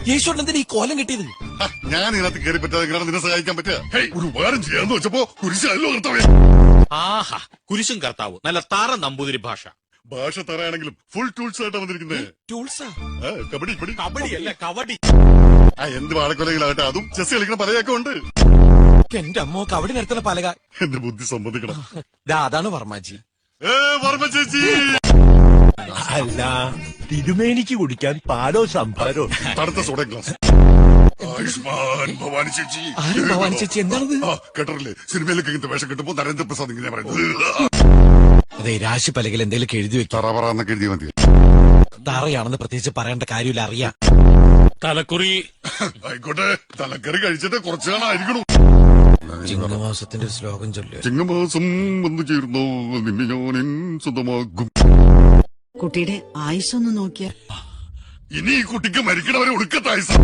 യേശുവിന് എന്തിനാ ഈ കോലം കിട്ടിയത്? ഞാൻ ഇതിനകത്ത് കയറി പറ്റാതെ നിന്നെ സഹായിക്കാൻ പറ്റുക. ഒരു ഉപകാരം ചെയ്യാന്ന് വെച്ചപ്പോ കുരിശല്ലോ കർത്താവേ. ആഹാ, കുരിശും കർത്താവ് നല്ല താറ നമ്പൂതിരി ഭാഷ. ഭാഷ തറയാണെങ്കിലും ഫുൾ ടൂൾസ് ആയിട്ടാ വന്നിരിക്കുന്നത്. ടൂൾസാ? കബഡി കബഡിയല്ല കവടി. എന്ത് വാഴക്കൊലകളാകട്ടെ, അതും ചെസ് കളിക്കുന്ന പലയൊക്കെ ഉണ്ട്. എന്റെ അമ്മോ, കവടി നടത്തുന്ന പലക. എന്റെ ബുദ്ധി സമ്മതിക്കണം. അതാണ് വർമാജി. വർമ്മ ചേച്ചി. അല്ല, തിരുമേനിക്ക് കുടിക്കാൻ പാലോ സംഭാരോ? തണുത്ത സോഡ ഗ്ലാസ്. ആയുഷ്മാൻ ഭവാനി ചേച്ചി. ആരും ഭവാനി ചേച്ചി? എന്താണത്? കേട്ടറില്ലേ, സിനിമയിലൊക്കെ ഇങ്ങനത്തെ വേഷം കിട്ടുമ്പോ നരേന്ദ്രപ്രസാദ് ഇങ്ങനെ പറയുന്നത്. അതെ, രാശി പലകയിൽ എന്തെങ്കിലും എഴുതി വെക്കാം. തറ എഴുതിയാൽ മതി. തറയാണെന്ന് പ്രത്യേകിച്ച് പറയേണ്ട കാര്യമില്ല, അറിയാം. തലക്കുറി ആയിക്കോട്ടെ, തലക്കറി കഴിച്ചിട്ട് കുറച്ചു കാണായിരിക്കണു. ചിങ്ങമാസത്തിന്റെ ഒരു ശ്ലോകം ചൊല്ലുക. ചിങ്ങമാസം വന്നു ചേർന്നോ നിന്നെ ഞാൻ സ്വന്തമാകും. കുട്ടിയുടെ ആയുസ്സൊന്ന് നോക്കിയാ ഇനി ഈ കുട്ടിക്ക് മരിക്കണവരെ ഒടുക്കത്ത ആയുസം.